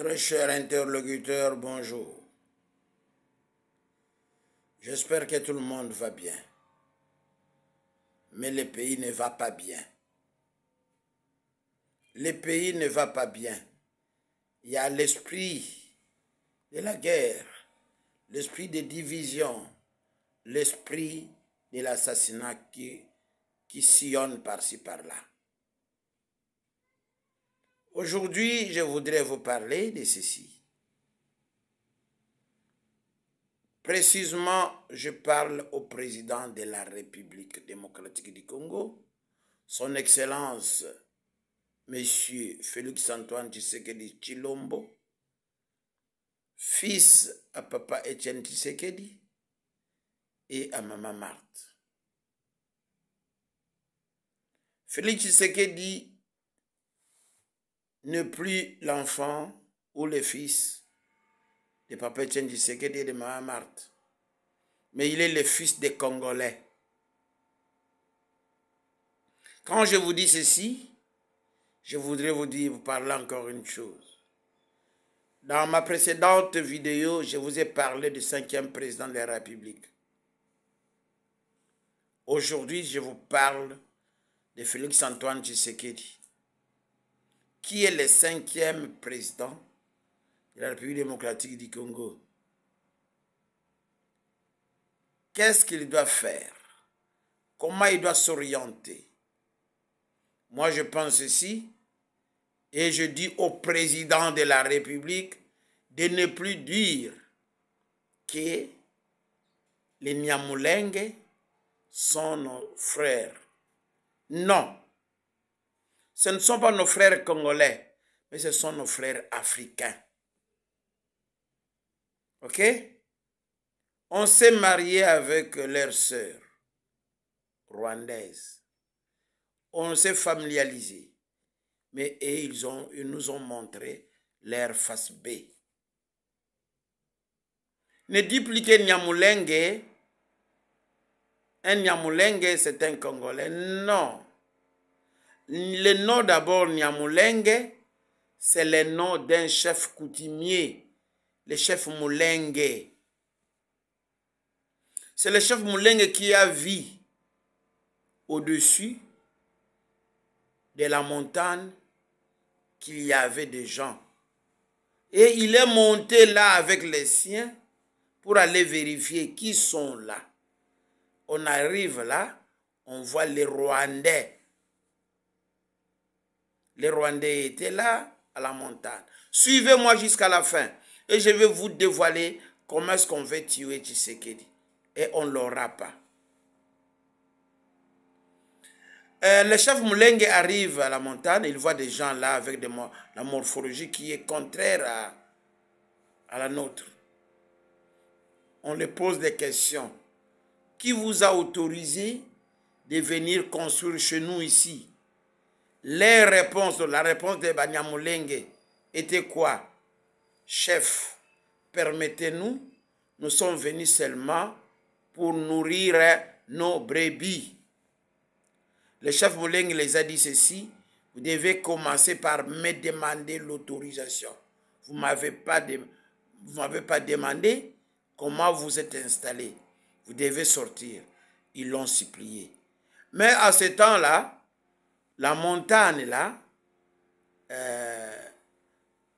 Très cher interlocuteur, bonjour. J'espère que tout le monde va bien. Mais le pays ne va pas bien. Le pays ne va pas bien. Il y a l'esprit de la guerre, l'esprit de division, l'esprit de l'assassinat qui sillonne par-ci par-là. Aujourd'hui, je voudrais vous parler de ceci. Précisément, je parle au président de la République démocratique du Congo, son Excellence, Monsieur Félix-Antoine Tshisekedi Tshilombo, fils à Papa Etienne Tshisekedi et à Maman Marthe. Félix Tshisekedi n'est plus l'enfant ou le fils de Papa Etienne Tshisekedi et de Maman Marthe, mais il est le fils des Congolais. Quand je vous dis ceci, je voudrais vous parler encore une chose. Dans ma précédente vidéo, je vous ai parlé du 5e président de la République. Aujourd'hui, je vous parle de Félix-Antoine Tshisekedi, qui est le 5e président de la République démocratique du Congo. Qu'est-ce qu'il doit faire? Comment il doit s'orienter? Moi, je pense ceci, et je dis au président de la République de ne plus dire que les Nyamulenge sont nos frères. Non, ce ne sont pas nos frères congolais, mais ce sont nos frères africains. Ok? On s'est marié avec leurs sœurs rwandaises. On s'est familiarisé. Mais ils nous ont montré leur face B. Ne dis plus que Nyamulenge, un Nyamulenge c'est un Congolais. Non. Le nom d'abord Nyamulenge, c'est le nom d'un chef coutumier, le chef Mulenge. C'est le chef Mulenge qui a vu au-dessus de la montagne qu'il y avait des gens. Et il est monté là avec les siens pour aller vérifier qui sont là. On arrive là, on voit les Rwandais. Les Rwandais étaient là à la montagne. Suivez-moi jusqu'à la fin et je vais vous dévoiler comment est-ce qu'on veut tuer Tshisekedi. Et on ne l'aura pas. Le chef Mulenge arrive à la montagne, il voit des gens là avec la morphologie qui est contraire à la nôtre. On les pose des questions. Qui vous a autorisé de venir construire chez nous ici? La réponse de Banyamulenge était quoi? Chef, permettez-nous, nous sommes venus seulement pour nourrir nos brebis. Le chef Mulenge les a dit ceci: vous devez commencer par me demander l'autorisation. Vous ne m'avez pas demandé comment vous êtes installé. Vous devez sortir. Ils l'ont supplié. Mais à ce temps-là, la montagne là,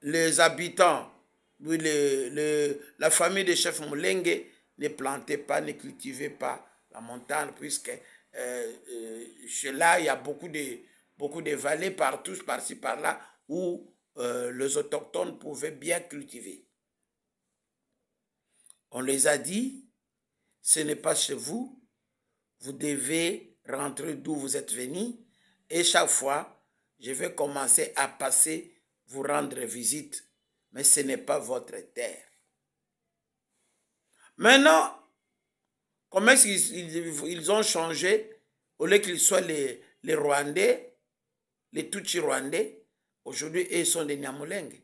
les habitants, la famille de chef Mulenge ne plantait pas, ne cultivait pas la montagne, puisque là, il y a beaucoup de vallées partout, par-ci, par-là, où les autochtones pouvaient bien cultiver. On les a dit, ce n'est pas chez vous, vous devez rentrer d'où vous êtes venus, et chaque fois, je vais commencer à passer, vous rendre visite, mais ce n'est pas votre terre. Maintenant, comment est-ce qu'ils ont changé? Au lieu qu'ils soient les Rwandais, les Tutsis rwandais, aujourd'hui, ils sont des Nyamulenge.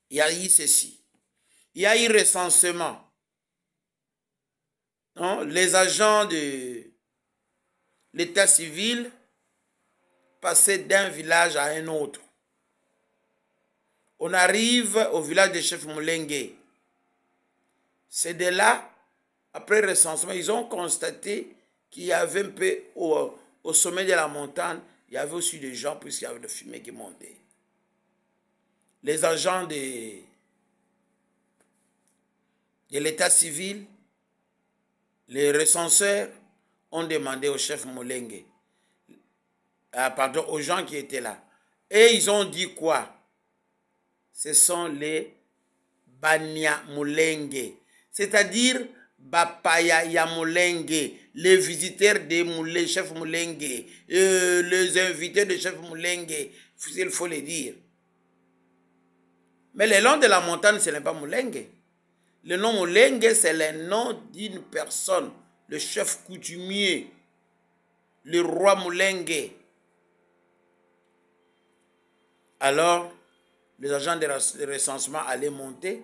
Il y a eu ceci. Il y a eu recensement. Non? Les agents de l'état civil passaient d'un village à un autre. On arrive au village de Chef Moulengue. C'est de là, après recensement, ils ont constaté qu'il y avait un peu au sommet de la montagne, il y avait aussi des gens puisqu'il y avait de fumée qui montait. Les agents de l'état civil, les recenseurs ont demandé au chef Moulengue, pardon, aux gens qui étaient là. Et ils ont dit quoi? Ce sont les Banya Moulengue, c'est-à-dire Bapaya ya Moulengue, les visiteurs de chef Moulengue, les invités de chef Moulengue, il faut le dire. Mais le nom de la montagne, ce n'est pas Moulengue. Le nom Moulengue, c'est le nom d'une personne, le chef coutumier, le roi Moulengue. Alors, les agents de recensement allaient monter.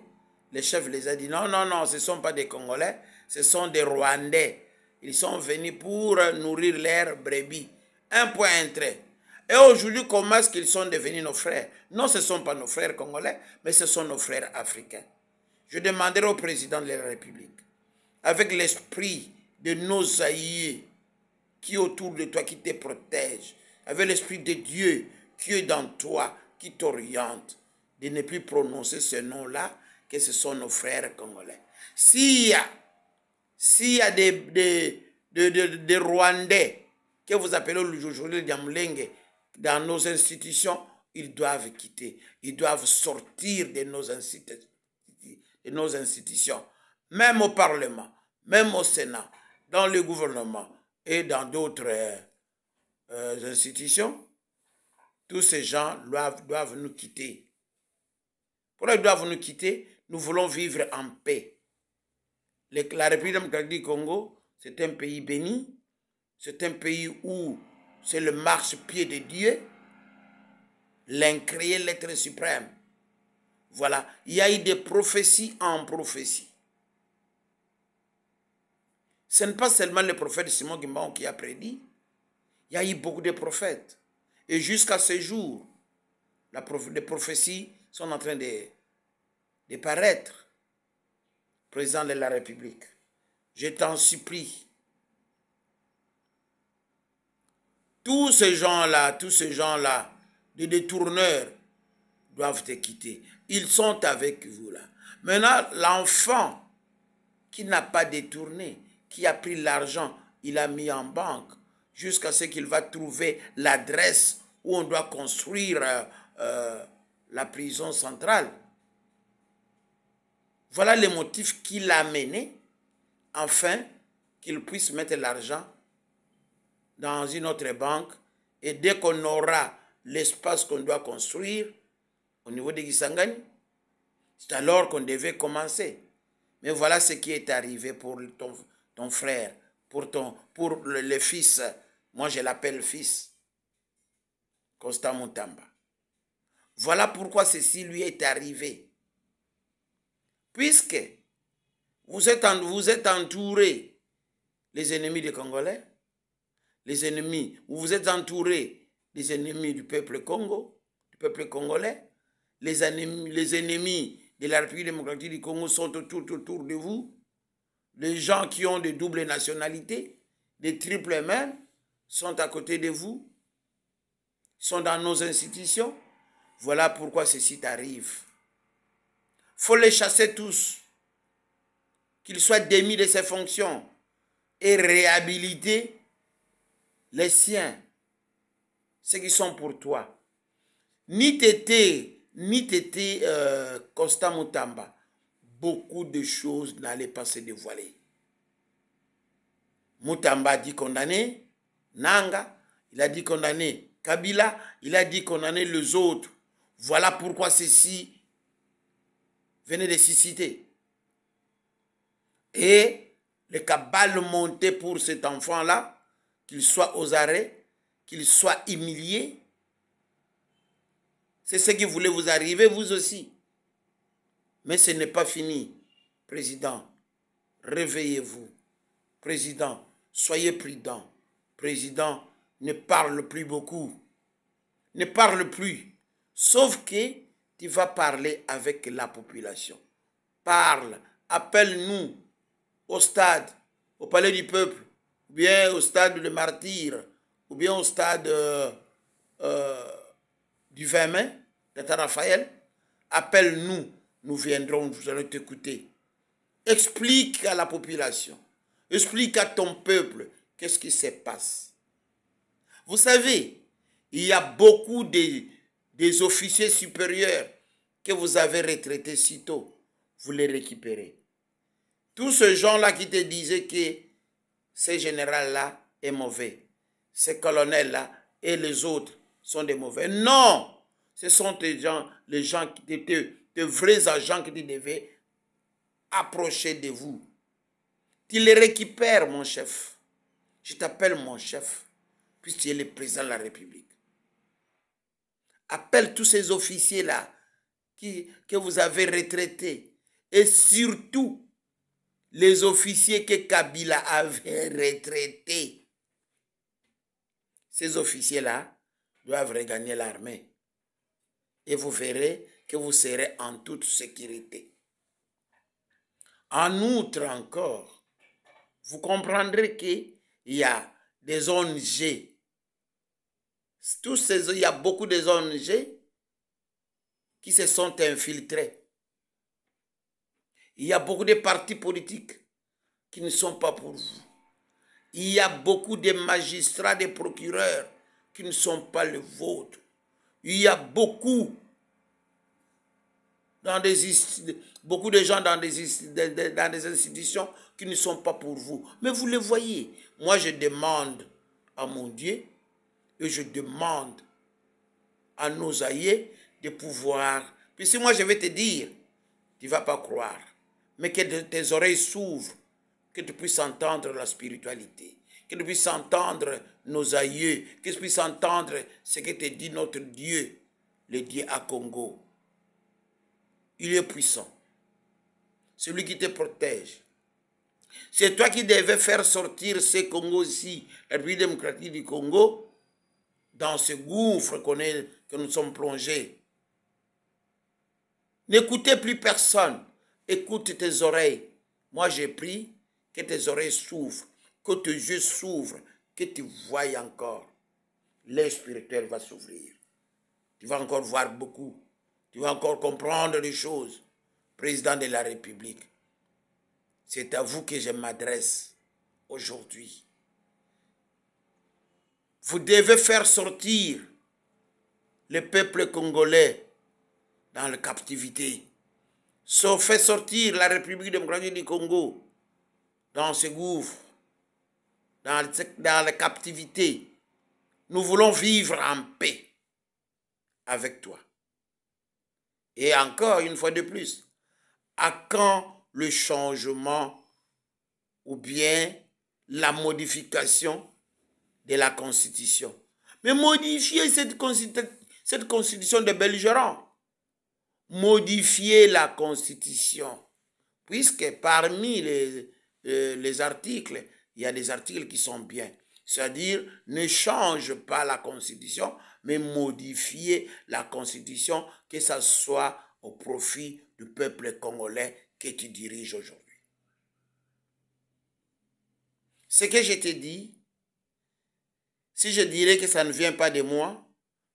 Le chef les a dit, non, non, non, ce ne sont pas des Congolais, ce sont des Rwandais. Ils sont venus pour nourrir leurs brebis. Un point, un trait. Et aujourd'hui, comment est-ce qu'ils sont devenus nos frères? Non, ce ne sont pas nos frères congolais, mais ce sont nos frères africains. Je demanderai au président de la République, avec l'esprit de nos aïeux qui est autour de toi, qui te protège, avec l'esprit de Dieu qui est dans toi, qui t'oriente, de ne plus prononcer ce nom-là, que ce sont nos frères congolais. S'il y a des Rwandais que vous appelez aujourd'hui des Moulengue dans nos institutions, ils doivent quitter. Ils doivent sortir de nos institutions. Même au Parlement, même au Sénat, dans le gouvernement et dans d'autres institutions, tous ces gens doivent nous quitter. Pourquoi ils doivent nous quitter? Nous voulons vivre en paix. La République démocratique du Congo, c'est un pays béni. C'est un pays où c'est le marchepied de Dieu, l'incréé, l'être suprême. Voilà, il y a eu des prophéties en prophétie. Ce n'est pas seulement le prophète Simon Kimbangu qui a prédit. Il y a eu beaucoup de prophètes. Et jusqu'à ce jour, les prophéties sont en train de paraître. Président de la République, je t'en supplie. Tous ces gens-là, des détourneurs, doivent te quitter. Ils sont avec vous là. Maintenant, l'enfant qui n'a pas détourné, qui a pris l'argent, il a mis en banque, jusqu'à ce qu'il va trouver l'adresse où on doit construire la prison centrale. Voilà le motif qui l'a mené, afin qu'il puisse mettre l'argent dans une autre banque, et dès qu'on aura l'espace qu'on doit construire au niveau de Kisangani, c'est alors qu'on devait commencer. Mais voilà ce qui est arrivé pour ton frère, pour le fils, moi je l'appelle fils, Constant Mutamba. Voilà pourquoi ceci lui est arrivé. Puisque vous êtes entourés, les ennemis des Congolais, les ennemis, vous êtes entourés des ennemis du peuple Congo, du peuple congolais, les ennemis de la République démocratique du Congo sont autour de vous, les gens qui ont de doubles nationalités, des triples même, sont à côté de vous, sont dans nos institutions. Voilà pourquoi ceci arrive. Il faut les chasser tous, qu'ils soient démis de ses fonctions et réhabiliter les siens, ceux qui sont pour toi. Ni Tété, Constant Mutamba, beaucoup de choses n'allaient pas se dévoiler. Mutamba a dit condamner Nanga, il a dit condamner Kabila, il a dit condamner les autres. Voilà pourquoi ceci venait de s'y citer. Et le cabal montait pour cet enfant-là, qu'il soit aux arrêts, qu'il soit humilié. C'est ce qui voulait vous arriver, vous aussi. Mais ce n'est pas fini. Président, réveillez-vous. Président, soyez prudent. Président, ne parle plus beaucoup. Ne parle plus. Sauf que tu vas parler avec la population. Parle, appelle-nous au stade, au palais du peuple, ou bien au stade de martyrs, ou bien au stade du 20 mai, d'État Raphaël. Appelle-nous, nous viendrons, nous allons t'écouter. Explique à la population, explique à ton peuple qu'est-ce qui se passe. Vous savez, il y a beaucoup des officiers supérieurs que vous avez retraités si tôt. Vous les récupérez. Tous ces gens-là qui te disaient que ce général-là est mauvais, ces colonels-là et les autres sont des mauvais. Non! Ce sont les gens qui étaient de vrais agents qui devaient approcher de vous. Tu les récupères, mon chef. Je t'appelle mon chef, puisque tu es le président de la République. Appelle tous ces officiers-là que vous avez retraités. Et surtout, les officiers que Kabila avait retraités. Ces officiers-là doivent regagner l'armée. Et vous verrez que vous serez en toute sécurité. En outre encore, vous comprendrez qu'il y a des ONG. Il y a beaucoup de ONG qui se sont infiltrés. Il y a beaucoup de partis politiques qui ne sont pas pour vous. Il y a beaucoup de magistrats, de procureurs qui ne sont pas le vôtre. Il y a beaucoup de gens dans des institutions qui ne sont pas pour vous. Mais vous le voyez. Moi, je demande à mon Dieu et je demande à nos aïeux de pouvoir. Puis si moi, je vais te dire, tu ne vas pas croire. Mais que tes oreilles s'ouvrent, que tu puisses entendre la spiritualité, que tu puisses entendre nos aïeux, que tu puisses entendre ce que te dit notre Dieu, le Dieu à Congo. Il est puissant. Celui qui te protège. C'est toi qui devais faire sortir ce Congo-ci, la République démocratique du Congo, dans ce gouffre que nous sommes plongés. N'écoutez plus personne. Écoute tes oreilles. Moi, j'ai pris que tes oreilles s'ouvrent, que tes yeux s'ouvrent, que tu voies encore. L'œil spirituel va s'ouvrir. Tu vas encore voir beaucoup. Tu vas encore comprendre les choses. Président de la République, c'est à vous que je m'adresse aujourd'hui. Vous devez faire sortir le peuple congolais dans la captivité. Faites sortir la République démocratique du Congo dans ce gouffre, dans la captivité. Nous voulons vivre en paix avec toi. Et encore une fois de plus, à quand le changement ou bien la modification de la Constitution? Mais modifier cette Constitution de belligérants. Modifier la Constitution. Puisque parmi les articles, il y a des articles qui sont bien. C'est-à-dire, ne change pas la Constitution, mais modifier la Constitution, que ça soit au profit du peuple congolais que tu diriges aujourd'hui. Ce que je te dis, si je dirais que ça ne vient pas de moi,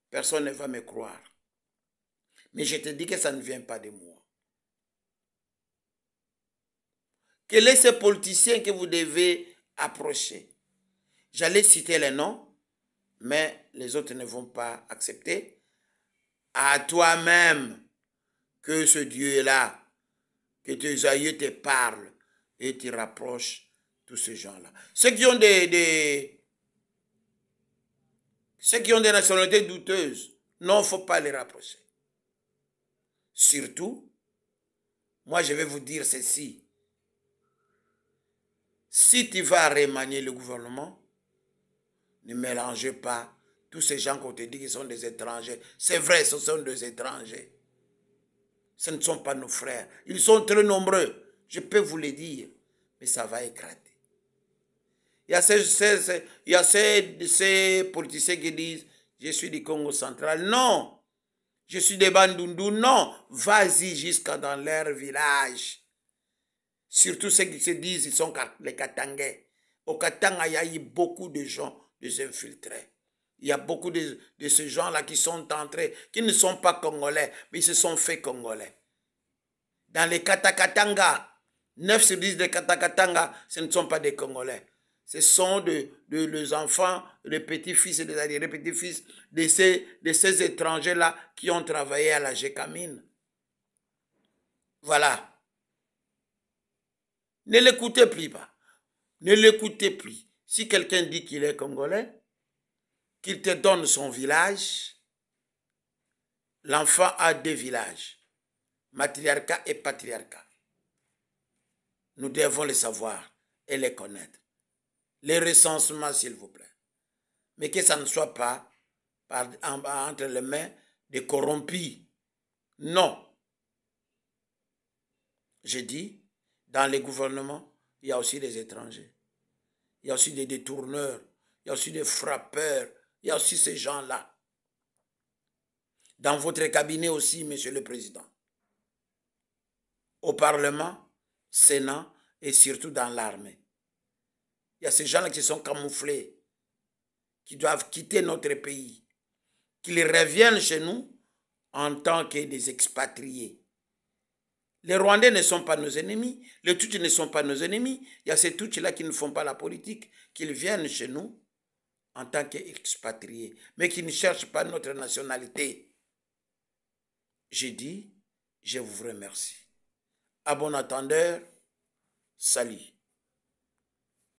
personne ne va me croire. Mais je te dis que ça ne vient pas de moi. Quel est ce politicien que vous devez approcher? J'allais citer les noms, mais les autres ne vont pas accepter. À toi-même que ce Dieu-là, que tes aïeux te parlent et te rapprochent tous ces gens-là. Ceux qui ont des nationalités douteuses, non, il ne faut pas les rapprocher. Surtout, moi je vais vous dire ceci. Si tu vas remanier le gouvernement, ne mélangez pas tous ces gens qu'on te dit qu'ils sont des étrangers. C'est vrai, ce sont des étrangers. Ce ne sont pas nos frères. Ils sont très nombreux, je peux vous le dire, mais ça va éclater. Il y a ces politiciens qui disent, je suis du Congo central. Non, Je suis des Bandundu. Non, vas-y jusqu'à dans leur village. Surtout ceux qui se disent qu'ils sont les Katangais. Au Katanga, il y a eu beaucoup de gens, des infiltrés. Il y a beaucoup de ces gens-là qui sont entrés, qui ne sont pas congolais, mais ils se sont fait congolais. Dans les Katakatanga, 9 sur 10 des Katakatanga, ce ne sont pas des Congolais. Ce sont les enfants, les petits-fils et les petits-fils de ces étrangers-là qui ont travaillé à la Gécamine. Voilà. Ne l'écoutez plus pas. Ne l'écoutez plus. Si quelqu'un dit qu'il est Congolais, qu'il te donne son village, l'enfant a 2 villages, matriarcat et patriarcat. Nous devons les savoir et les connaître. Les recensements, s'il vous plaît. Mais que ça ne soit pas entre les mains des corrompus. Non. J'ai dit, dans les gouvernements, il y a aussi des étrangers. Il y a aussi des détourneurs. Il y a aussi des frappeurs. Il y a aussi ces gens-là. Dans votre cabinet aussi, Monsieur le Président. Au Parlement, Sénat et surtout dans l'armée. Il y a ces gens-là qui sont camouflés, qui doivent quitter notre pays, qu'ils reviennent chez nous en tant que des expatriés. Les Rwandais ne sont pas nos ennemis, les Tutsis ne sont pas nos ennemis. Il y a ces Tutsis-là qui ne font pas la politique, qu'ils viennent chez nous en tant qu'expatriés, mais qui ne cherchent pas notre nationalité. J'ai dit, je vous remercie. À bon entendeur, salut.